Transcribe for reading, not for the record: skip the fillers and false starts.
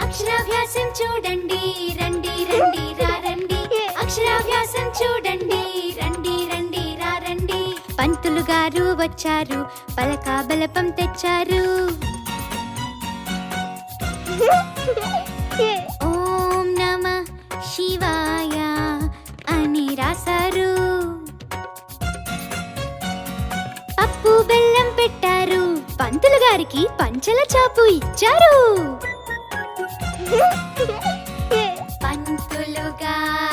అక్షరాభ్యాసం చూడండి రండి రండి రండి అక్షరాభ్యాసం చూడండి రండి రండి రండి పంతులు గారు వచ్చారు పలక బలపం తెచ్చారు ఓం నమః శివాయ అని రాశారు పప్పు బెల్లం పెట్టారు పంతులు గారికి పంచల చాపు ఇచ్చారు పంతులు గారు